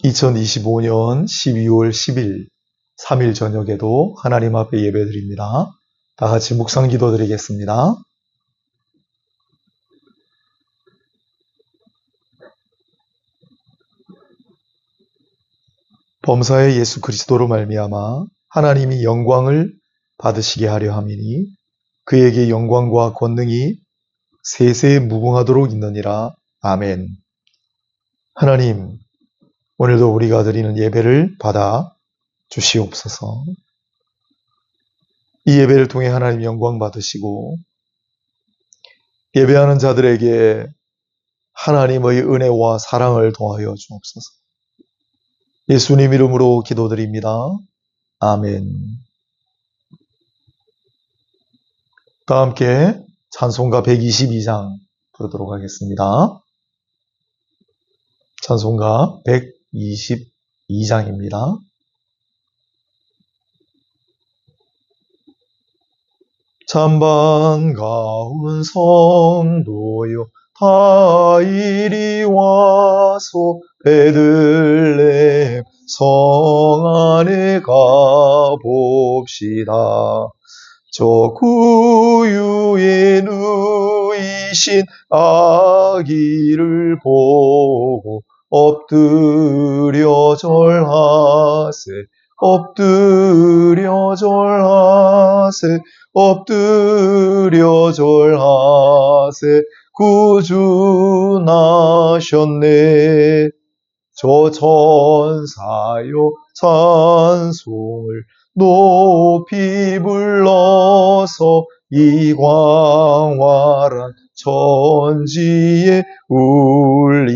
2025년 12월 10일 3일 저녁에도 하나님 앞에 예배드립니다. 다 같이 묵상 기도 드리겠습니다. 범사의 예수 그리스도로 말미암아 하나님이 영광을 받으시게 하려 함이니 그에게 영광과 권능이 세세 무궁하도록 있느니라. 아멘. 하나님, 오늘도 우리가 드리는 예배를 받아 주시옵소서. 이 예배를 통해 하나님 영광 받으시고 예배하는 자들에게 하나님의 은혜와 사랑을 더하여 주옵소서. 예수님 이름으로 기도드립니다. 아멘. 다 함께 찬송가 122장 부르도록 하겠습니다. 찬송가 122장입니다. 참 반가운 성도요 다 이리 와서 베들레헴 성 안에 가봅시다. 저 구유에 누이신 아기를 보고 엎드려 절하세. 엎드려 절하세. 엎드려 절하세. 구주 나셨네. 저 천사요 찬송을 높이 불러서 이 광활한 천지에 울리어라.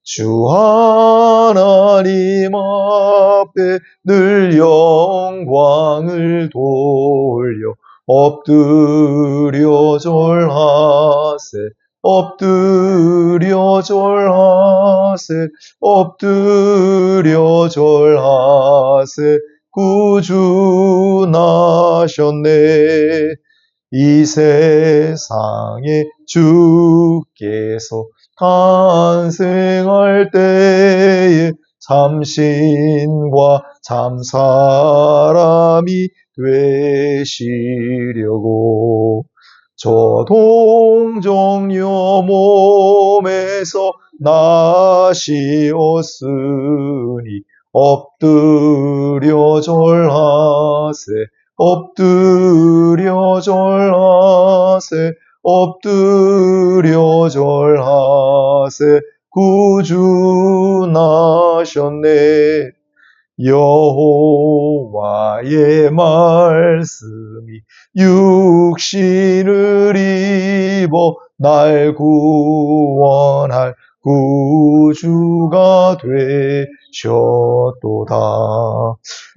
주 하나님 앞에 늘 영광을 돌려 엎드려 절하세. 엎드려 절하세. 엎드려 절하세. 구주 나셨네. 이 세상에 주께서 탄생할 때에 참신과 참사람이 되시려고 저 동정녀 몸에서 나시었으니 엎드려 절하세. 엎드려 절하세. 엎드려 절하세. 구주 나셨네. 여호와의 말씀이 육신을 입어 날 구원할 구주가 되셨도다.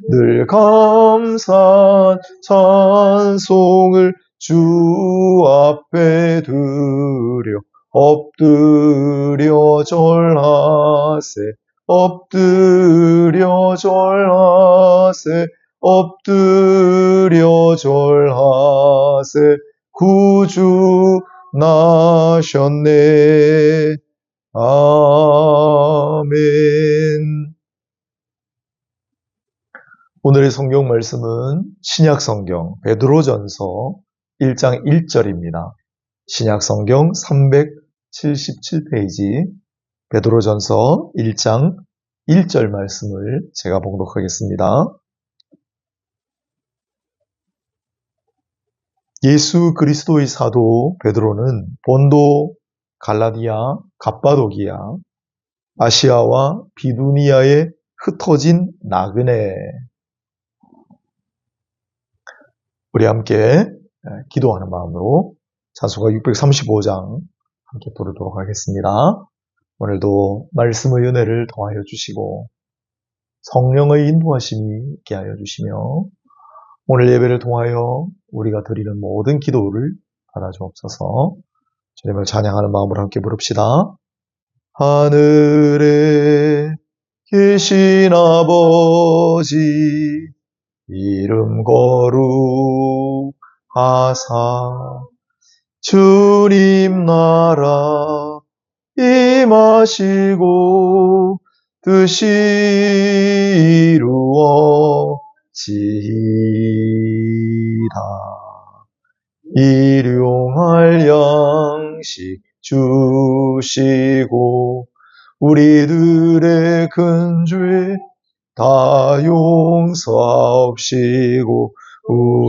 늘 감사한 찬송을 주 앞에 드려 엎드려 절하세. 엎드려 절하세. 엎드려 절하세. 구주 나셨네. 아멘. 오늘의 성경 말씀은 신약성경 베드로전서 1장 1절입니다. 신약성경 377페이지 베드로전서 1장 1절 말씀을 제가 봉독하겠습니다. 예수 그리스도의 사도 베드로는 본도, 갈라디아, 갑바도기아, 아시아와 비두니아에 흩어진 나그네. 우리 함께 기도하는 마음으로 찬송가 635장 함께 부르도록 하겠습니다. 오늘도 말씀의 은혜를 더하여 주시고 성령의 인도하심이 있게 하여 주시며 오늘 예배를 통하여 우리가 드리는 모든 기도를 받아주옵소서. 주님을 찬양하는 마음으로 함께 부릅시다. 하늘에 계신 아버지 이름 거룩하사 주님 나라 임하시고 뜻이 이루어지이다. 일용할 양식 주시고 우리들의 큰 죄 다 용서하옵시고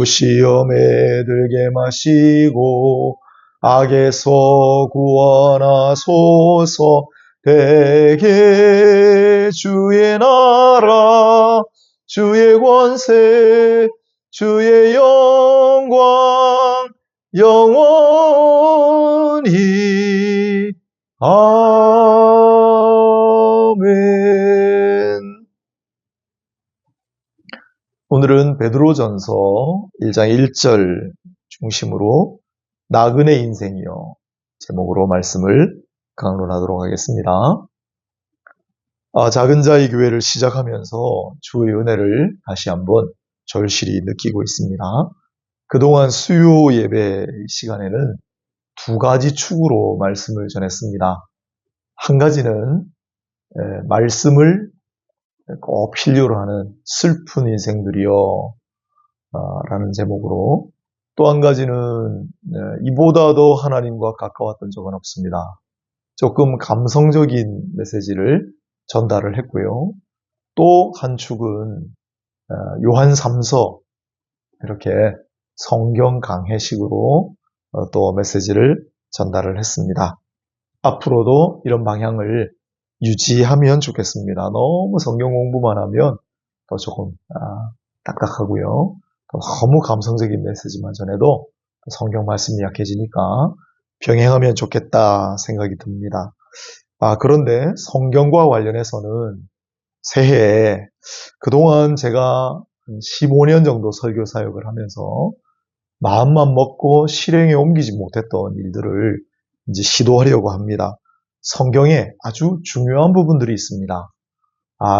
시험에 들게 마시고 악에서 구원하소서. 대개 주의 나라 주의 권세 주의 영광 영원히 아멘. 오늘은 베드로전서 1장 1절 중심으로 나그네 인생이요 제목으로 말씀을 강론하도록 하겠습니다. 작은 자의 교회를 시작하면서 주의 은혜를 다시 한번 절실히 느끼고 있습니다. 그동안 수요 예배 시간에는 두 가지 축으로 말씀을 전했습니다. 한 가지는 말씀을 꼭 필요로 하는 슬픈 인생들이요 라는 제목으로, 또 한 가지는 이보다 더 하나님과 가까웠던 적은 없습니다. 조금 감성적인 메시지를 전달을 했고요. 또 한 축은 요한 3서 이렇게 성경 강해식으로 또 메시지를 전달을 했습니다. 앞으로도 이런 방향을 유지하면 좋겠습니다. 너무 성경 공부만 하면 또 조금 딱딱하고요. 또 너무 감성적인 메시지만 전해도 성경 말씀이 약해지니까 병행하면 좋겠다 생각이 듭니다. 그런데 성경과 관련해서는 새해에 그동안 제가 15년 정도 설교 사역을 하면서 마음만 먹고 실행에 옮기지 못했던 일들을 이제 시도하려고 합니다. 성경에 아주 중요한 부분들이 있습니다.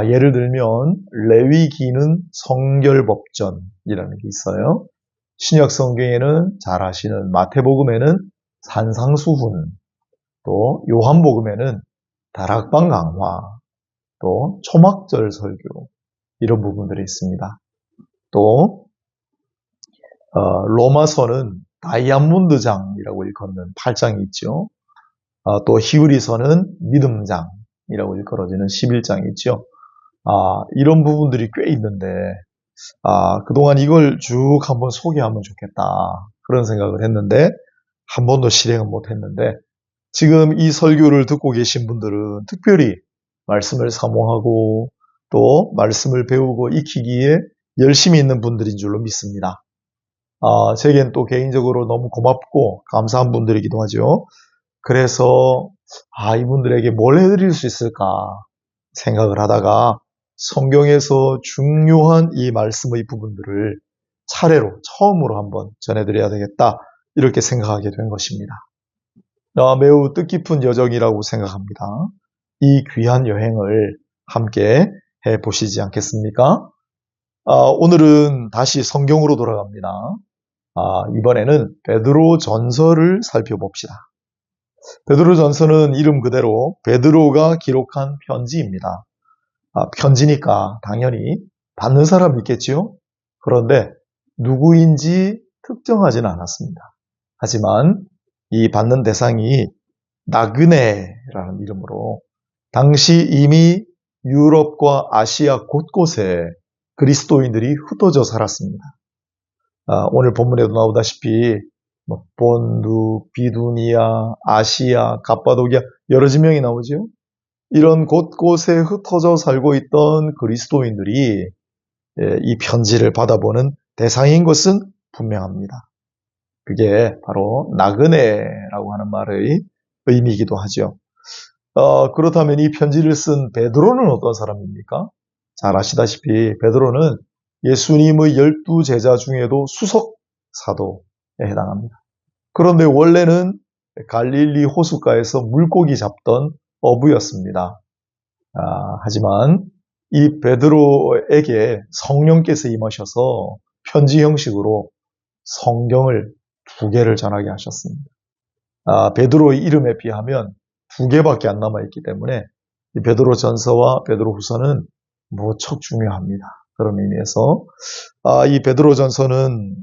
예를 들면 레위기는 성결법전이라는 게 있어요. 신약 성경에는 잘 아시는 마태복음에는 산상수훈, 또 요한복음에는 다락방 강화, 또 초막절 설교, 이런 부분들이 있습니다. 또 로마서는 다이아몬드장이라고 일컫는 8장이 있죠. 또 히브리서는 믿음장이라고 일컬어지는 11장이 있죠. 이런 부분들이 꽤 있는데 그동안 이걸 쭉 한번 소개하면 좋겠다 그런 생각을 했는데 한 번도 실행은 못했는데, 지금 이 설교를 듣고 계신 분들은 특별히 말씀을 사모하고 또 말씀을 배우고 익히기에 열심히 있는 분들인 줄로 믿습니다. 제겐 또 개인적으로 너무 고맙고 감사한 분들이기도 하죠. 그래서 이분들에게 뭘 해드릴 수 있을까 생각을 하다가 성경에서 중요한 이 말씀의 부분들을 차례로 처음으로 한번 전해드려야 되겠다 이렇게 생각하게 된 것입니다. 매우 뜻깊은 여정이라고 생각합니다. 이 귀한 여행을 함께 해보시지 않겠습니까? 오늘은 다시 성경으로 돌아갑니다. 이번에는 베드로 전서를 살펴봅시다. 베드로 전서는 이름 그대로 베드로가 기록한 편지입니다. 편지니까 당연히 받는 사람이 있겠지요? 그런데 누구인지 특정하지는 않았습니다. 하지만 이 받는 대상이 나그네라는 이름으로 당시 이미 유럽과 아시아 곳곳에 그리스도인들이 흩어져 살았습니다. 오늘 본문에도 나오다시피 본두, 비두니아, 아시아, 갑바도기아 여러 지명이 나오죠. 이런 곳곳에 흩어져 살고 있던 그리스도인들이 이 편지를 받아보는 대상인 것은 분명합니다. 그게 바로 나그네라고 하는 말의 의미이기도 하죠. 그렇다면 이 편지를 쓴 베드로는 어떤 사람입니까? 잘 아시다시피 베드로는 예수님의 12 제자 중에도 수석 사도에 해당합니다. 그런데 원래는 갈릴리 호숫가에서 물고기 잡던 어부였습니다. 하지만 이 베드로에게 성령께서 임하셔서 편지 형식으로 성경을 2개를 전하게 하셨습니다. 베드로의 이름에 비하면 2개밖에 안 남아있기 때문에 이 베드로전서와 베드로후서는 무척 중요합니다. 그런 의미에서 이 베드로전서는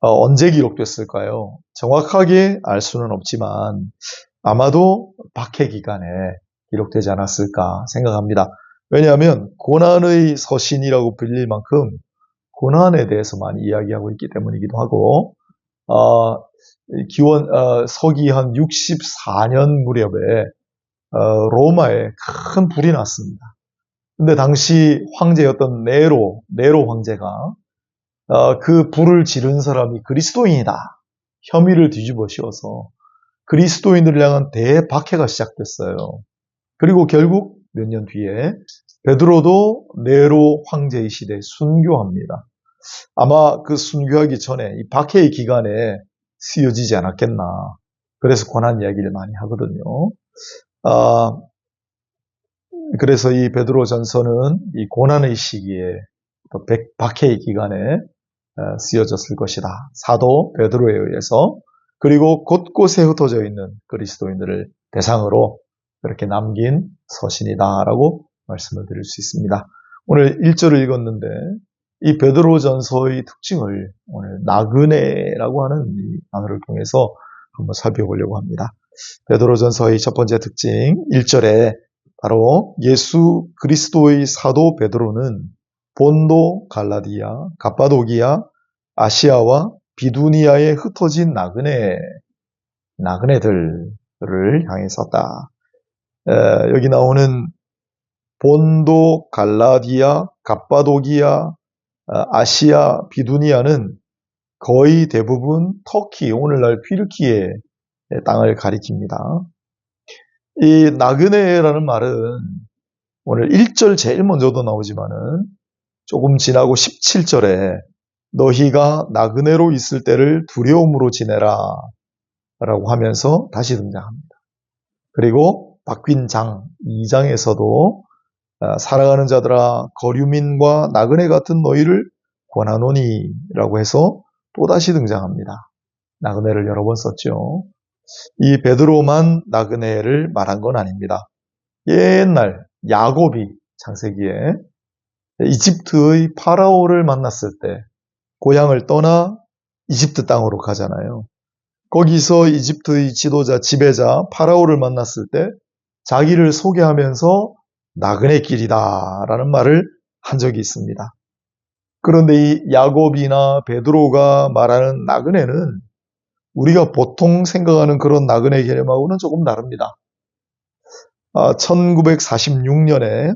언제 기록됐을까요? 정확하게 알 수는 없지만 아마도 박해 기간에 기록되지 않았을까 생각합니다. 왜냐하면 고난의 서신이라고 불릴 만큼 고난에 대해서 많이 이야기하고 있기 때문이기도 하고 서기 한 64년 무렵에 로마에 큰 불이 났습니다. 근데 당시 황제였던 네로 황제가 그 불을 지른 사람이 그리스도인이다. 혐의를 뒤집어 씌워서 그리스도인들을 향한 대박해가 시작됐어요. 그리고 결국 몇 년 뒤에 베드로도 네로 황제의 시대에 순교합니다. 아마 그 순교하기 전에 이 박해의 기간에 쓰여지지 않았겠나. 그래서 고난 이야기를 많이 하거든요. 그래서 이 베드로전서는 이 고난의 시기에 또 박해의 기간에 쓰여졌을 것이다. 사도 베드로에 의해서 그리고 곳곳에 흩어져 있는 그리스도인들을 대상으로 그렇게 남긴 서신이다라고 말씀을 드릴 수 있습니다. 오늘 1절을 읽었는데 이 베드로전서의 특징을 오늘 나그네라고 하는 이 단어를 통해서 한번 살펴보려고 합니다. 베드로전서의 첫 번째 특징 1절에 바로 예수 그리스도의 사도 베드로는 본도, 갈라디아, 갑바도기아, 아시아와 비두니아에 흩어진 나그네들을 향해 썼다. 여기 나오는 본도, 갈라디아, 갑바도기아, 아시아, 비두니아는 거의 대부분 터키, 오늘날 튀르키예 땅을 가리킵니다. 이 나그네라는 말은 오늘 1절 제일 먼저도 나오지만은 조금 지나고 17절에 너희가 나그네로 있을 때를 두려움으로 지내라 라고 하면서 다시 등장합니다. 그리고 바뀐 장 2장에서도 살아가는 자들아 거류민과 나그네 같은 너희를 권하노니 라고 해서 또다시 등장합니다. 나그네를 여러 번 썼죠. 이 베드로만 나그네를 말한 건 아닙니다. 옛날 야곱이 창세기에 이집트의 파라오를 만났을 때 고향을 떠나 이집트 땅으로 가잖아요. 거기서 이집트의 지도자, 지배자 파라오를 만났을 때 자기를 소개하면서 나그네길이다 라는 말을 한 적이 있습니다. 그런데 이 야곱이나 베드로가 말하는 나그네는 우리가 보통 생각하는 그런 나그네 개념하고는 조금 다릅니다. 1946년에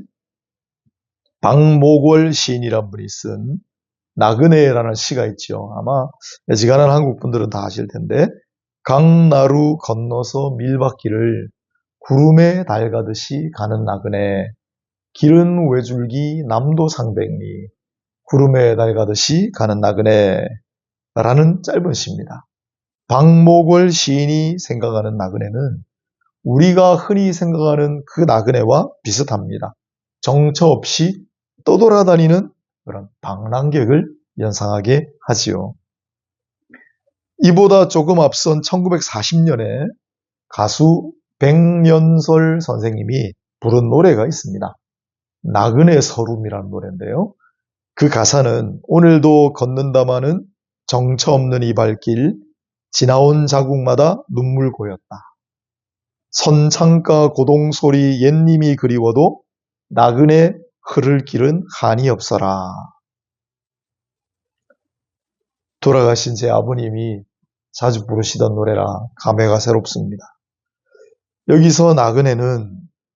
박목월 시인이라는 분이 쓴 나그네라는 시가 있죠. 아마 지간한 한국 분들은 다 아실 텐데 강나루 건너서 밀밭길을 구름에 달가듯이 가는 나그네 길은 외줄기 남도 상백리 구름에 달가듯이 가는 나그네라는 짧은 시입니다. 박목월 시인이 생각하는 나그네는 우리가 흔히 생각하는 그 나그네와 비슷합니다. 정처 없이 떠돌아다니는 그런 방랑객을 연상하게 하지요. 이보다 조금 앞선 1940년에 가수 백년설 선생님이 부른 노래가 있습니다. 나그네 서름이라는 노래인데요. 그 가사는 오늘도 걷는다마는 정처 없는 이 발길 지나온 자국마다 눈물 고였다. 선창가 고동소리 옛님이 그리워도 나그네 흐를 길은 한이 없어라. 돌아가신 제 아버님이 자주 부르시던 노래라 감회가 새롭습니다. 여기서 나그네는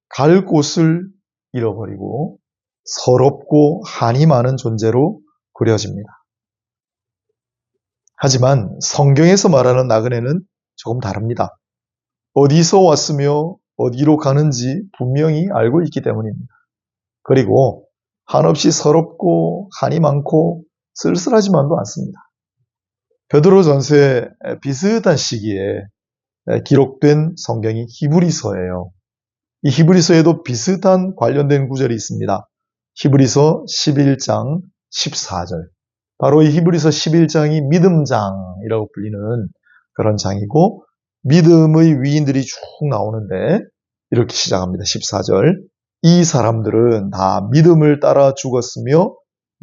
갈 곳을 잃어버리고 서럽고 한이 많은 존재로 그려집니다. 하지만 성경에서 말하는 나그네는 조금 다릅니다. 어디서 왔으며 어디로 가는지 분명히 알고 있기 때문입니다. 그리고 한없이 서럽고 한이 많고 쓸쓸하지만도 않습니다. 베드로전서의 비슷한 시기에 기록된 성경이 히브리서예요. 이 히브리서에도 비슷한 관련된 구절이 있습니다. 히브리서 11장 14절. 바로 이 히브리서 11장이 믿음장이라고 불리는 그런 장이고 믿음의 위인들이 쭉 나오는데 이렇게 시작합니다. 14절. 이 사람들은 다 믿음을 따라 죽었으며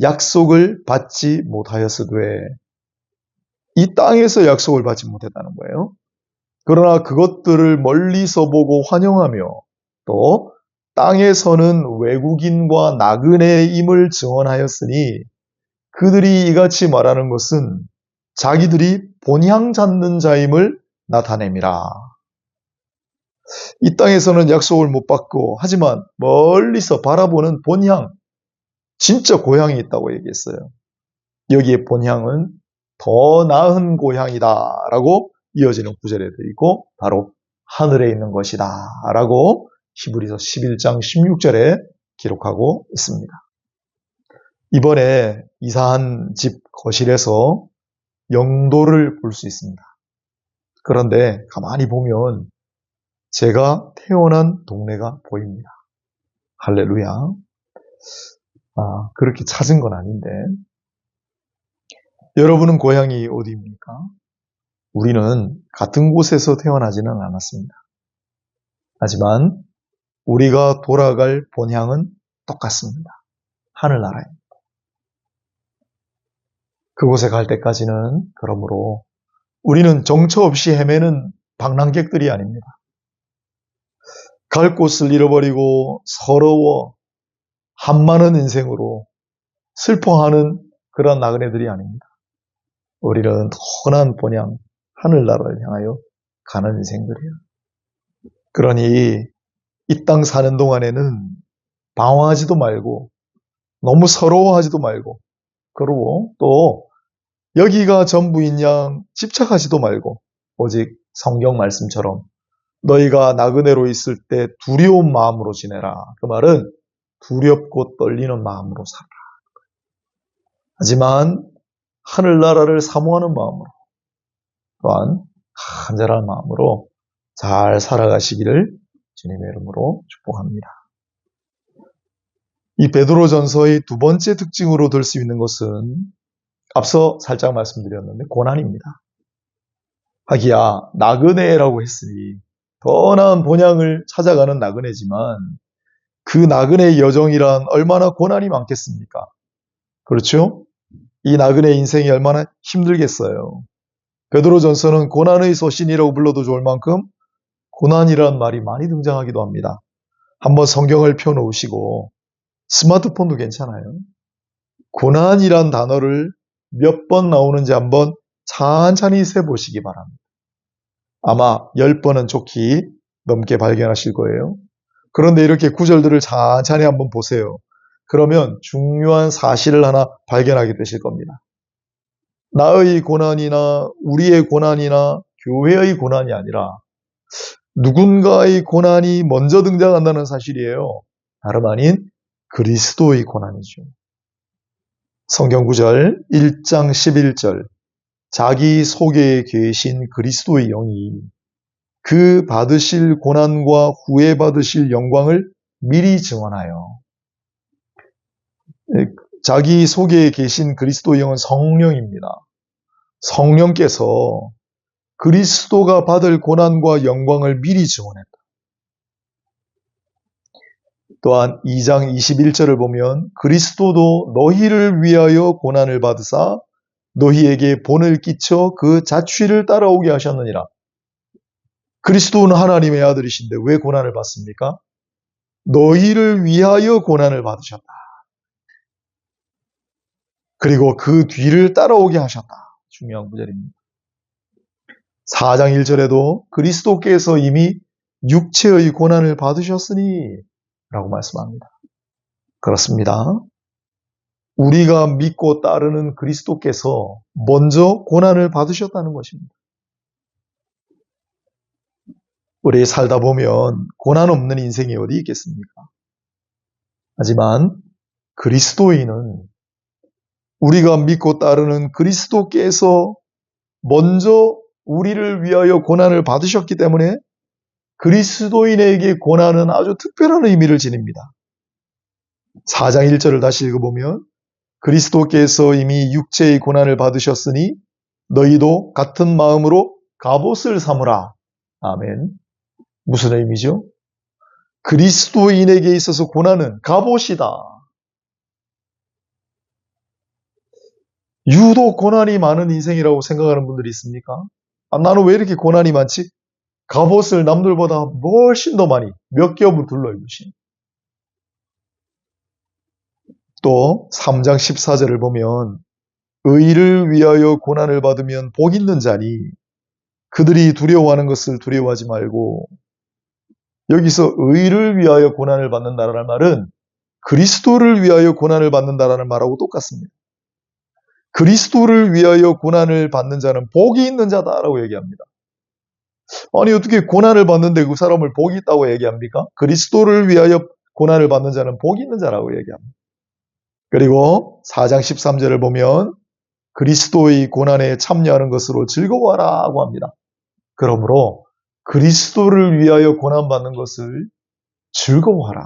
약속을 받지 못하였으되, 이 땅에서 약속을 받지 못했다는 거예요. 그러나 그것들을 멀리서 보고 환영하며 또 땅에서는 외국인과 나그네임을 증언하였으니, 그들이 이같이 말하는 것은 자기들이 본향 잡는 자임을 나타냅니다. 이 땅에서는 약속을 못 받고 하지만 멀리서 바라보는 본향, 진짜 고향이 있다고 얘기했어요. 여기에 본향은 더 나은 고향이다 라고 이어지는 구절에 있고, 바로 하늘에 있는 것이다 라고 히브리서 11장 16절에 기록하고 있습니다. 이번에 이사한 집 거실에서 영도를 볼 수 있습니다. 그런데 가만히 보면 제가 태어난 동네가 보입니다. 할렐루야. 그렇게 찾은 건 아닌데, 여러분은 고향이 어디입니까? 우리는 같은 곳에서 태어나지는 않았습니다. 하지만 우리가 돌아갈 본향은 똑같습니다. 하늘나라입니다. 그곳에 갈 때까지는 그러므로 우리는 정처 없이 헤매는 방랑객들이 아닙니다. 갈 곳을 잃어버리고 서러워 한많은 인생으로 슬퍼하는 그런 나그네들이 아닙니다. 우리는 선한 본향, 하늘나라를 향하여 가는 인생들이에요. 그러니 이 땅 사는 동안에는 방황하지도 말고 너무 서러워하지도 말고, 그리고 또 여기가 전부인 양 집착하지도 말고, 오직 성경 말씀처럼 너희가 나그네로 있을 때 두려운 마음으로 지내라. 그 말은 두렵고 떨리는 마음으로 살아라. 하지만 하늘나라를 사모하는 마음으로, 또한 간절한 마음으로 잘 살아가시기를 주님의 이름으로 축복합니다. 이 베드로전서의 두 번째 특징으로 들 수 있는 것은 앞서 살짝 말씀드렸는데 고난입니다. 하기야 나그네라고 했으니 더 나은 본향을 찾아가는 나그네지만, 그 나그네의 여정이란 얼마나 고난이 많겠습니까? 그렇죠? 이 나그네 인생이 얼마나 힘들겠어요. 베드로전서는 고난의 서신이라고 불러도 좋을 만큼 고난이라는 말이 많이 등장하기도 합니다. 한번 성경을 펴놓으시고, 스마트폰도 괜찮아요. 고난이란 단어를 몇 번 나오는지 한번 찬찬히 세보시기 바랍니다. 아마 10번은 좋게 넘게 발견하실 거예요. 그런데 이렇게 구절들을 찬찬히 한번 보세요. 그러면 중요한 사실을 하나 발견하게 되실 겁니다. 나의 고난이나 우리의 고난이나 교회의 고난이 아니라 누군가의 고난이 먼저 등장한다는 사실이에요. 다름 아닌 그리스도의 고난이죠. 성경 구절 1장 11절, 자기 속에 계신 그리스도의 영이 그 받으실 고난과 후에 받으실 영광을 미리 증언하여, 자기 속에 계신 그리스도의 영은 성령입니다. 성령께서 그리스도가 받을 고난과 영광을 미리 증언했다. 또한 2장 21절을 보면 그리스도도 너희를 위하여 고난을 받으사 너희에게 본을 끼쳐 그 자취를 따라오게 하셨느니라. 그리스도는 하나님의 아들이신데 왜 고난을 받습니까? 너희를 위하여 고난을 받으셨다. 그리고 그 뒤를 따라오게 하셨다. 중요한 구절입니다. 4장 1절에도 그리스도께서 이미 육체의 고난을 받으셨으니 라고 말씀합니다. 그렇습니다. 우리가 믿고 따르는 그리스도께서 먼저 고난을 받으셨다는 것입니다. 우리 살다 보면 고난 없는 인생이 어디 있겠습니까? 하지만 그리스도인은, 우리가 믿고 따르는 그리스도께서 먼저 우리를 위하여 고난을 받으셨기 때문에 그리스도인에게 고난은 아주 특별한 의미를 지닙니다. 4장 1절을 다시 읽어보면 그리스도께서 이미 육체의 고난을 받으셨으니 너희도 같은 마음으로 갑옷을 삼으라. 아멘. 무슨 의미죠? 그리스도인에게 있어서 고난은 갑옷이다. 유독 고난이 많은 인생이라고 생각하는 분들이 있습니까? 나는 왜 이렇게 고난이 많지? 갑옷을 남들보다 훨씬 더 많이 몇 겹을 둘러입으신. 또 3장 14절을 보면 의를 위하여 고난을 받으면 복 있는 자니 그들이 두려워하는 것을 두려워하지 말고, 여기서 의를 위하여 고난을 받는다라는 말은 그리스도를 위하여 고난을 받는다라는 말하고 똑같습니다. 그리스도를 위하여 고난을 받는 자는 복이 있는 자다라고 얘기합니다. 아니 어떻게 고난을 받는데 그 사람을 복이 있다고 얘기합니까? 그리스도를 위하여 고난을 받는 자는 복이 있는 자라고 얘기합니다. 그리고 4장 13절을 보면 그리스도의 고난에 참여하는 것으로 즐거워하라고 합니다. 그러므로 그리스도를 위하여 고난받는 것을 즐거워하라.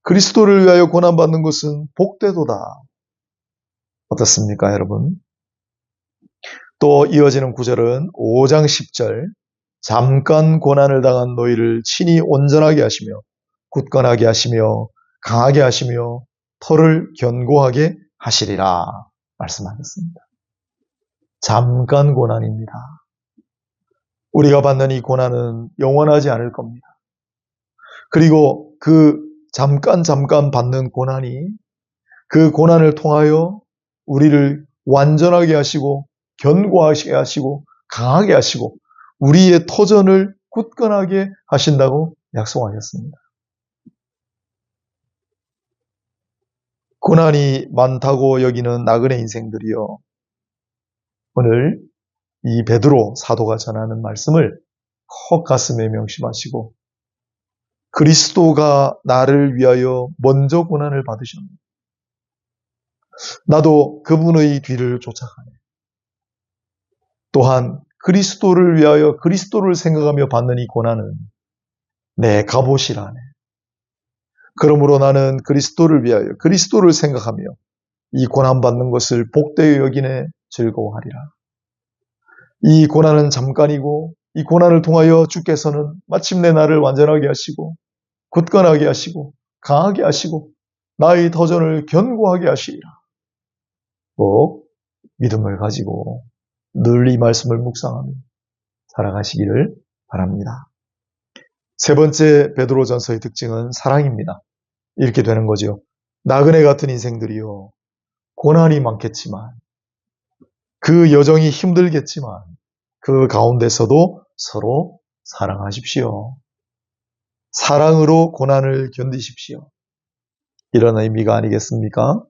그리스도를 위하여 고난받는 것은 복되도다. 어떻습니까, 여러분? 또 이어지는 구절은 5장 10절 잠깐 고난을 당한 너희를 친히 온전하게 하시며 굳건하게 하시며 강하게 하시며 터를 견고하게 하시리라 말씀하셨습니다. 잠깐 고난입니다. 우리가 받는 이 고난은 영원하지 않을 겁니다. 그리고 그 잠깐 받는 고난이 그 고난을 통하여 우리를 완전하게 하시고 견고하게 하시고 강하게 하시고 우리의 터전을 굳건하게 하신다고 약속하셨습니다. 고난이 많다고 여기는 나그네 인생들이요, 오늘 이 베드로 사도가 전하는 말씀을 꼭 가슴에 명심하시고 그리스도가 나를 위하여 먼저 고난을 받으셨네. 나도 그분의 뒤를 쫓아가네. 또한 그리스도를 위하여 그리스도를 생각하며 받는 이 고난은 내 갑옷이라네. 그러므로 나는 그리스도를 위하여 그리스도를 생각하며 이 고난받는 것을 복되어 여기네 즐거워하리라. 이 고난은 잠깐이고 이 고난을 통하여 주께서는 마침내 나를 완전하게 하시고 굳건하게 하시고 강하게 하시고 나의 터전을 견고하게 하시리라. 꼭 믿음을 가지고 늘 이 말씀을 묵상하며 살아가시기를 바랍니다. 세 번째 베드로전서의 특징은 사랑입니다. 이렇게 되는 거죠. 나그네 같은 인생들이요, 고난이 많겠지만 그 여정이 힘들겠지만 그 가운데서도 서로 사랑하십시오. 사랑으로 고난을 견디십시오. 이런 의미가 아니겠습니까?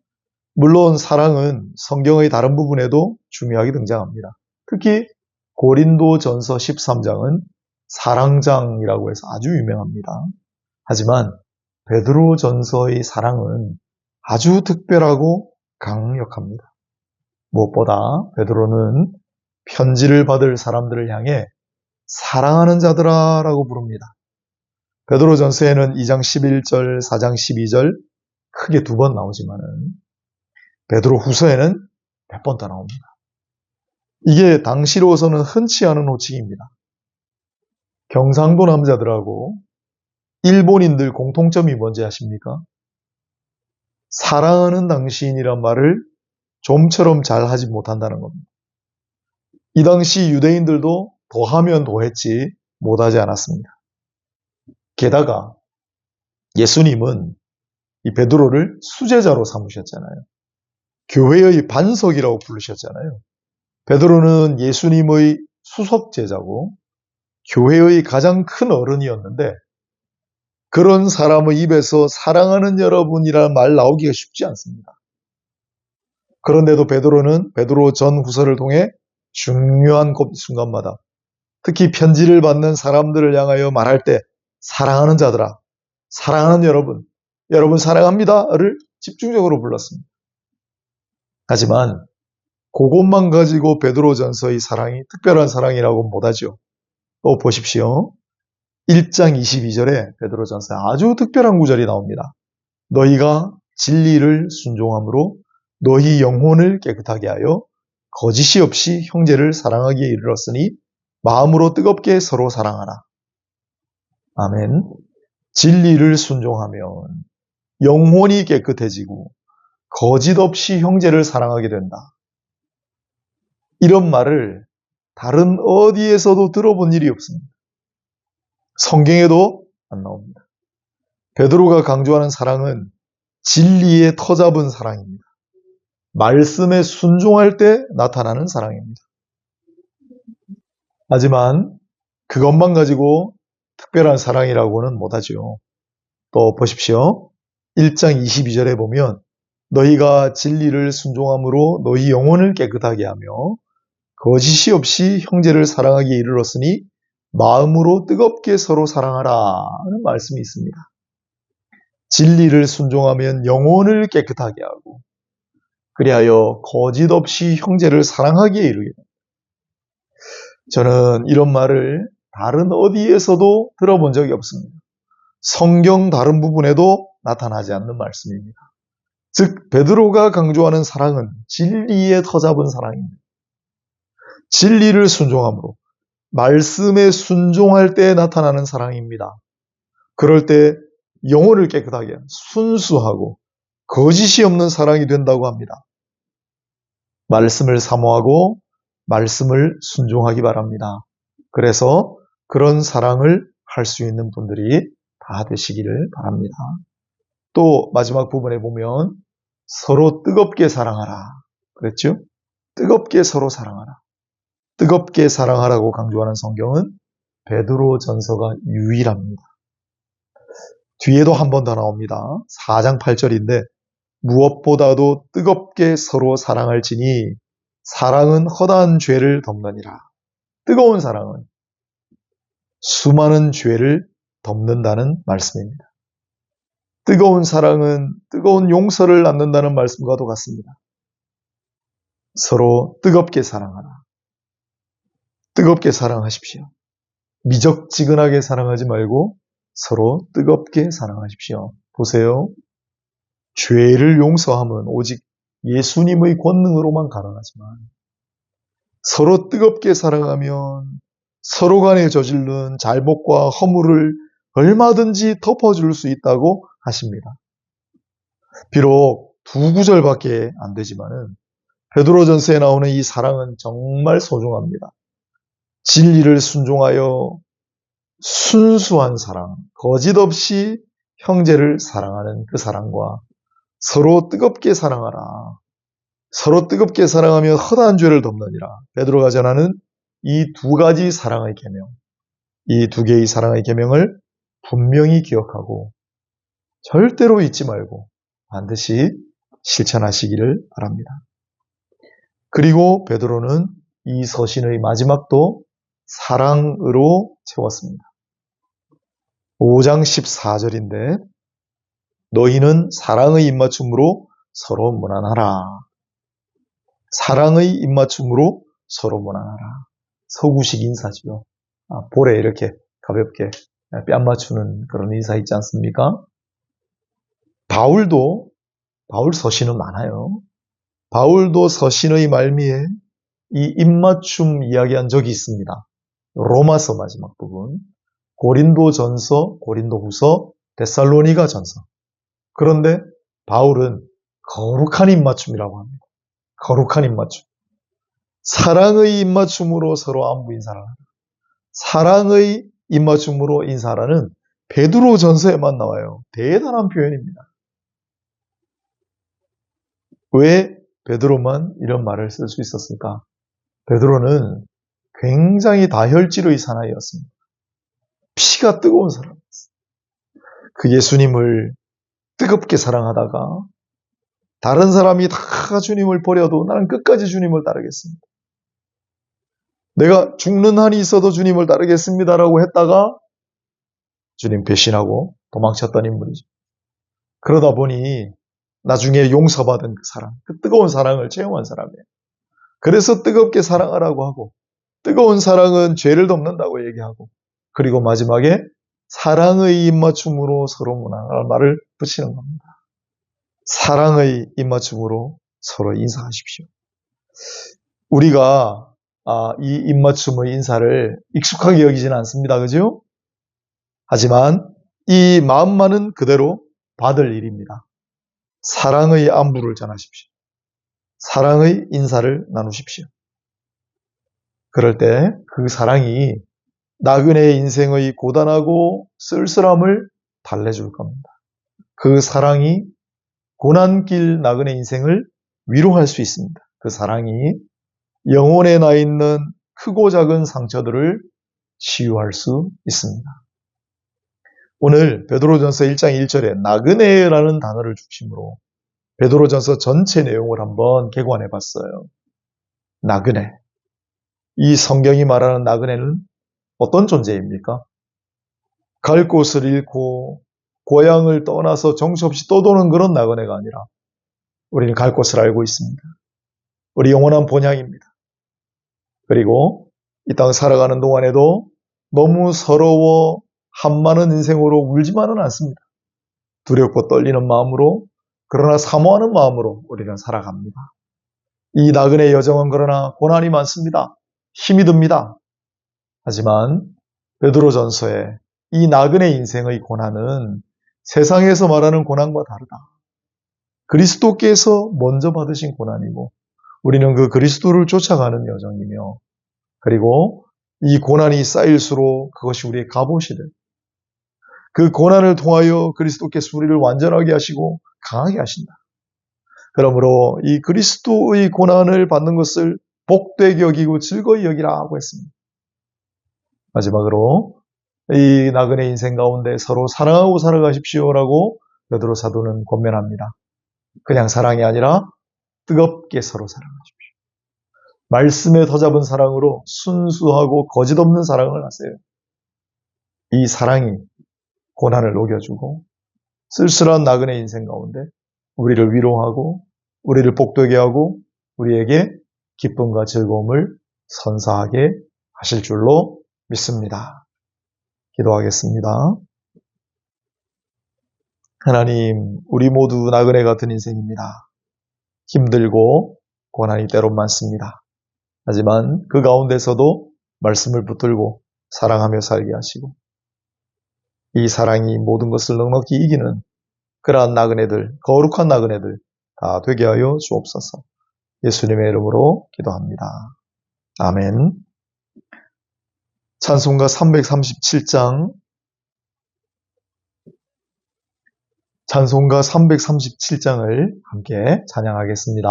물론 사랑은 성경의 다른 부분에도 중요하게 등장합니다. 특히 고린도전서 13장은 사랑장이라고 해서 아주 유명합니다. 하지만 베드로전서의 사랑은 아주 특별하고 강력합니다. 무엇보다 베드로는 편지를 받을 사람들을 향해 사랑하는 자들아라고 부릅니다. 베드로전서에는 2장 11절, 4장 12절 크게 2번 나오지만은 베드로 후서에는 몇 번 더 나옵니다. 이게 당시로서는 흔치 않은 호칭입니다. 경상도 남자들하고 일본인들 공통점이 뭔지 아십니까? 사랑하는 당신이란 말을 좀처럼 잘 하지 못한다는 겁니다. 이 당시 유대인들도 더하면 더했지 못하지 않았습니다. 게다가 예수님은 이 베드로를 수제자로 삼으셨잖아요. 교회의 반석이라고 부르셨잖아요. 베드로는 예수님의 수석 제자고 교회의 가장 큰 어른이었는데 그런 사람의 입에서 사랑하는 여러분이라는 말 나오기가 쉽지 않습니다. 그런데도 베드로는 베드로 전 후서를 통해 중요한 순간마다 특히 편지를 받는 사람들을 향하여 말할 때 사랑하는 자들아, 사랑하는 여러분 사랑합니다를 집중적으로 불렀습니다. 하지만 그것만 가지고 베드로전서의 사랑이 특별한 사랑이라고 못하죠. 또 보십시오. 1장 22절에 베드로전서에 아주 특별한 구절이 나옵니다. 너희가 진리를 순종함으로 너희 영혼을 깨끗하게 하여 거짓이 없이 형제를 사랑하기에 이르렀으니 마음으로 뜨겁게 서로 사랑하라. 아멘. 진리를 순종하면 영혼이 깨끗해지고 거짓 없이 형제를 사랑하게 된다. 이런 말을 다른 어디에서도 들어본 일이 없습니다. 성경에도 안 나옵니다. 베드로가 강조하는 사랑은 진리에 터잡은 사랑입니다. 말씀에 순종할 때 나타나는 사랑입니다. 하지만 그것만 가지고 특별한 사랑이라고는 못하죠. 또 보십시오. 1장 22절에 보면 너희가 진리를 순종함으로 너희 영혼을 깨끗하게 하며 거짓이 없이 형제를 사랑하기에 이르렀으니 마음으로 뜨겁게 서로 사랑하라 하는 말씀이 있습니다. 진리를 순종하면 영혼을 깨끗하게 하고 그리하여 거짓 없이 형제를 사랑하기에 이르게 됩니다. 저는 이런 말을 다른 어디에서도 들어본 적이 없습니다. 성경 다른 부분에도 나타나지 않는 말씀입니다. 즉 베드로가 강조하는 사랑은 진리에 터잡은 사랑입니다. 진리를 순종함으로 말씀에 순종할 때 나타나는 사랑입니다. 그럴 때 영혼을 깨끗하게 순수하고 거짓이 없는 사랑이 된다고 합니다. 말씀을 사모하고 말씀을 순종하기 바랍니다. 그래서 그런 사랑을 할 수 있는 분들이 다 되시기를 바랍니다. 또 마지막 부분에 보면 서로 뜨겁게 사랑하라 그랬죠? 뜨겁게 서로 사랑하라. 뜨겁게 사랑하라고 강조하는 성경은 베드로전서가 유일합니다. 뒤에도 한 번 더 나옵니다. 4장 8절인데 무엇보다도 뜨겁게 서로 사랑할지니 사랑은 허다한 죄를 덮느니라. 뜨거운 사랑은 수많은 죄를 덮는다는 말씀입니다. 뜨거운 사랑은 뜨거운 용서를 낳는다는 말씀과도 같습니다. 서로 뜨겁게 사랑하라. 뜨겁게 사랑하십시오. 미적지근하게 사랑하지 말고 서로 뜨겁게 사랑하십시오. 보세요. 죄를 용서함은 오직 예수님의 권능으로만 가능하지만 서로 뜨겁게 사랑하면 서로 간에 저지른 잘못과 허물을 얼마든지 덮어줄 수 있다고 하십니다. 비록 2구절밖에 안 되지만은 베드로전서에 나오는 이 사랑은 정말 소중합니다. 진리를 순종하여 순수한 사랑, 거짓 없이 형제를 사랑하는 그 사랑과 서로 뜨겁게 사랑하라. 서로 뜨겁게 사랑하며 허다한 죄를 덮느니라. 베드로가 전하는 이 두 가지 사랑의 계명, 이 두 개의 사랑의 계명을 분명히 기억하고 절대로 잊지 말고 반드시 실천하시기를 바랍니다. 그리고 베드로는 이 서신의 마지막도 사랑으로 채웠습니다. 5장 14절인데 너희는 사랑의 입맞춤으로 서로 무난하라. 사랑의 입맞춤으로 서로 무난하라. 서구식 인사죠. 볼에 이렇게 가볍게 뺨 맞추는 그런 인사 있지 않습니까? 바울 서신은 많아요. 바울도 서신의 말미에 이 입맞춤 이야기한 적이 있습니다. 로마서 마지막 부분, 고린도전서, 고린도후서, 데살로니가 전서. 그런데 바울은 거룩한 입맞춤이라고 합니다. 거룩한 입맞춤. 사랑의 입맞춤으로 서로 안부 인사를 하라. 사랑의 입맞춤으로 인사하라는 베드로전서에만 나와요. 대단한 표현입니다. 왜 베드로만 이런 말을 쓸 수 있었을까? 베드로는 굉장히 다혈질의 사나이였습니다. 피가 뜨거운 사람이었어요. 그 예수님을 뜨겁게 사랑하다가 다른 사람이 다 주님을 버려도 나는 끝까지 주님을 따르겠습니다. 내가 죽는 한이 있어도 주님을 따르겠습니다라고 했다가 주님 배신하고 도망쳤던 인물이죠. 그러다 보니 나중에 용서받은 그 사랑, 그 뜨거운 사랑을 체험한 사람이에요. 그래서 뜨겁게 사랑하라고 하고 뜨거운 사랑은 죄를 덮는다고 얘기하고 그리고 마지막에 사랑의 입맞춤으로 서로 무난하라는 말을 붙이는 겁니다. 사랑의 입맞춤으로 서로 인사하십시오. 우리가 이 입맞춤의 인사를 익숙하게 여기지는 않습니다. 그죠? 하지만 이 마음만은 그대로 받을 일입니다. 사랑의 안부를 전하십시오. 사랑의 인사를 나누십시오. 그럴 때 그 사랑이 나그네의 인생의 고단하고 쓸쓸함을 달래줄 겁니다. 그 사랑이 고난길 나그네 인생을 위로할 수 있습니다. 그 사랑이 영혼에 나 있는 크고 작은 상처들을 치유할 수 있습니다. 오늘 베드로전서 1장 1절에 나그네라는 단어를 중심으로 베드로전서 전체 내용을 한번 개관해 봤어요. 나그네. 이 성경이 말하는 나그네는 어떤 존재입니까? 갈 곳을 잃고 고향을 떠나서 정처없이 떠도는 그런 나그네가 아니라 우리는 갈 곳을 알고 있습니다. 우리 영원한 본향입니다. 그리고 이 땅 살아가는 동안에도 너무 서러워 한많은 인생으로 울지만은 않습니다. 두렵고 떨리는 마음으로, 그러나 사모하는 마음으로 우리는 살아갑니다. 이 나그네의 여정은 그러나 고난이 많습니다. 힘이 듭니다. 하지만 베드로전서에 이 나그네 인생의 고난은 세상에서 말하는 고난과 다르다. 그리스도께서 먼저 받으신 고난이고 우리는 그 그리스도를 쫓아가는 여정이며, 그리고 이 고난이 쌓일수록 그것이 우리의 갑옷이 될, 그 고난을 통하여 그리스도께서 우리를 완전하게 하시고 강하게 하신다. 그러므로 이 그리스도의 고난을 받는 것을 복되게 여기고 즐거이 여기라고 했습니다. 마지막으로 이 나그네 인생 가운데 서로 사랑하고 살아가십시오라고 베드로 사도는 권면합니다. 그냥 사랑이 아니라 뜨겁게 서로 사랑하십시오. 말씀에 터잡은 사랑으로 순수하고 거짓없는 사랑을 하세요. 이 사랑이 고난을 녹여주고 쓸쓸한 나그네 인생 가운데 우리를 위로하고 우리를 복되게 하고 우리에게 기쁨과 즐거움을 선사하게 하실 줄로 믿습니다. 기도하겠습니다. 하나님, 우리 모두 나그네 같은 인생입니다. 힘들고 고난이 때론 많습니다. 하지만 그 가운데서도 말씀을 붙들고 사랑하며 살게 하시고 이 사랑이 모든 것을 넉넉히 이기는 그러한 나그네들, 거룩한 나그네들 다 되게 하여 주옵소서. 예수님의 이름으로 기도합니다. 아멘. 찬송가 337장, 찬송가 337장을 함께 찬양하겠습니다.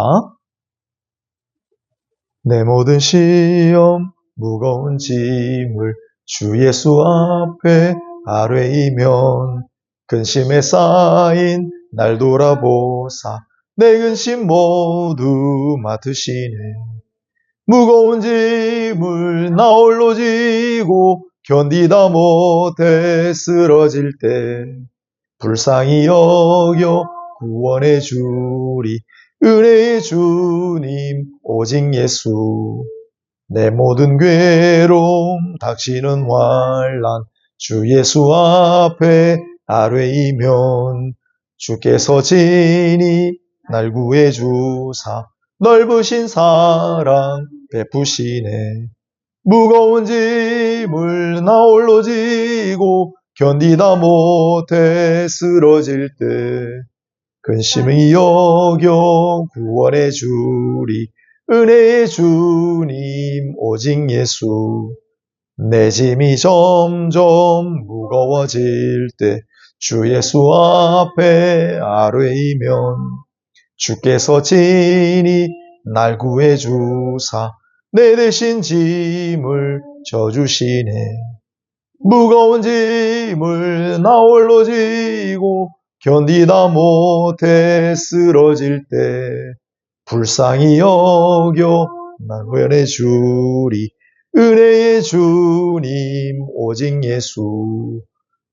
내 모든 시험, 무거운 짐을 주 예수 앞에 아뢰이면 근심에 쌓인 날 돌아보사 내 근심 모두 맡으시네. 무거운 짐을 나 홀로 지고 견디다 못해 쓰러질 때 불쌍히 여겨 구원해 주리 은혜의 주님 오직 예수. 내 모든 괴로움 닥치는 환난 주 예수 앞에 아뢰이면 주께서 친히 날 구해 주사 넓으신 사랑 베푸시네. 무거운 짐을 나 홀로 지고 견디다 못해 쓰러질 때 근심이 여겨 구원해 주리 은혜의 주님 오직 예수. 내 짐이 점점 무거워질 때 주 예수 앞에 아뢰이면 주께서 친히 날 구해 주사 내 대신 짐을 져주시네. 무거운 짐을 나 홀로 지고 견디다 못해 쓰러질 때 불쌍히 여겨 날 구원해 주리 은혜의 주님 오직 예수.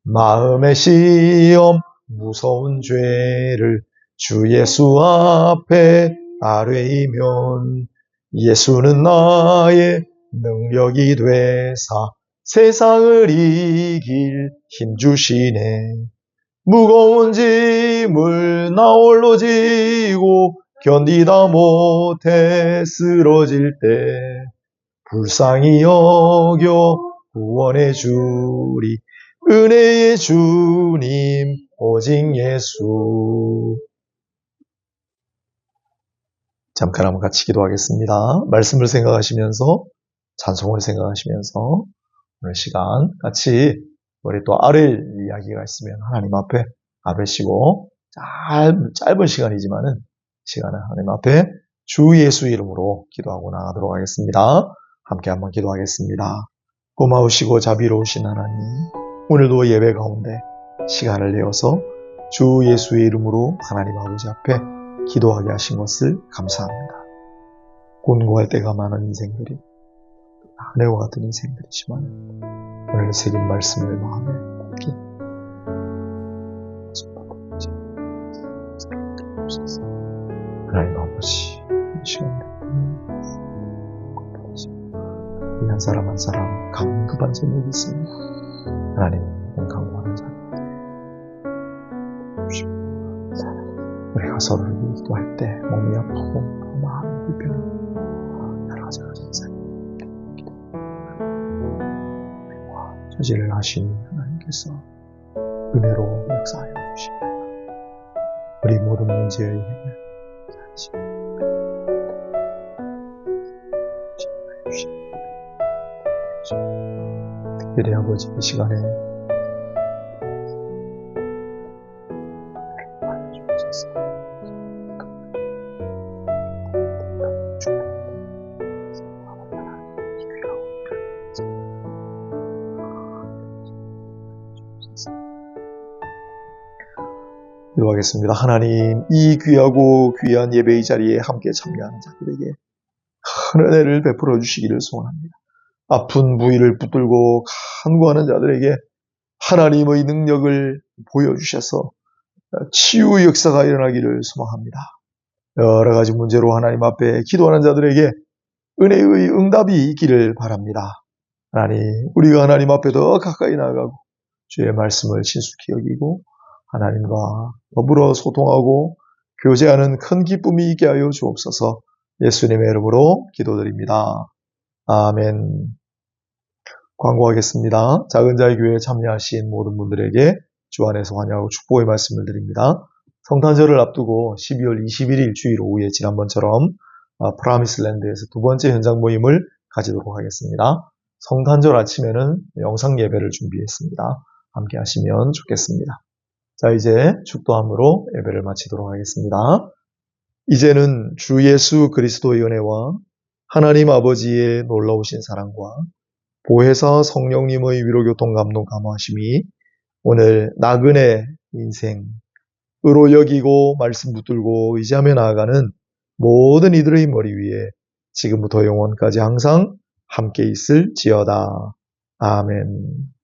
마음의 시험 무서운 죄를 주 예수 앞에 아뢰이면 예수는 나의 능력이 되사 세상을 이길 힘 주시네. 무거운 짐을 나 홀로 지고 견디다 못해 쓰러질 때 불쌍히 여겨 구원해 주리. 은혜의 주님 오직 예수. 잠깐 한번 같이 기도하겠습니다. 말씀을 생각하시면서 찬송을 생각하시면서 오늘 시간 같이 우리 또 아뢰일 이야기가 있으면 하나님 앞에 아뢰시고 짧은 시간이지만은 시간을 하나님 앞에 주 예수 이름으로 기도하고 나가도록 하겠습니다. 함께 한번 기도하겠습니다. 고마우시고 자비로우신 하나님, 오늘도 예배 가운데 시간을 내어서 주 예수의 이름으로 하나님 아버지 앞에 기도하게 하신 것을 감사합니다. 곤고할 때가 많은 인생들이 아내와 같은 인생들이지만 오늘 새긴 말씀을 마음에 깊이 하나님 아버지, 이 시간에 이 한 사람 한 사람 강급한 제목이 있습니다. 하나님 강구하는 자, 우리가 서로를 기도할 때 몸이 아프고 마음이 불편하고 여러 가지 저지를 하신 하나님께서 은혜로 역사하여 주시옵소서. 우리 모든 문제의 해결 특별히 아버지 이 시간에 기도하겠습니다. 하나님, 이 귀하고 귀한 예배의 자리에 함께 참여하는 자들에게 큰 은혜를 베풀어 주시기를 소원합니다. 아픈 부위를 붙들고 간구하는 자들에게 하나님의 능력을 보여주셔서 치유 역사가 일어나기를 소망합니다. 여러 가지 문제로 하나님 앞에 기도하는 자들에게 은혜의 응답이 있기를 바랍니다. 하나님, 우리가 하나님 앞에 더 가까이 나아가고 주의 말씀을 친숙히 여기고 하나님과 더불어 소통하고 교제하는 큰 기쁨이 있게 하여 주옵소서. 예수님의 이름으로 기도드립니다. 아멘. 광고하겠습니다. 작은 자의 교회에 참여하신 모든 분들에게 주 안에서 환영하고 축복의 말씀을 드립니다. 성탄절을 앞두고 12월 21일 주일 오후에 지난번처럼 프라미스랜드에서 두 번째 현장 모임을 가지도록 하겠습니다. 성탄절 아침에는 영상 예배를 준비했습니다. 함께 하시면 좋겠습니다. 자, 이제 축도함으로 예배를 마치도록 하겠습니다. 이제는 주 예수 그리스도의 은혜와 하나님 아버지의 놀라우신 사랑과 보혜사 성령님의 위로교통 감동 감화하심이 오늘 나그네 인생, 의로 여기고 말씀 붙들고 의지하며 나아가는 모든 이들의 머리 위에 지금부터 영원까지 항상 함께 있을지어다. 아멘.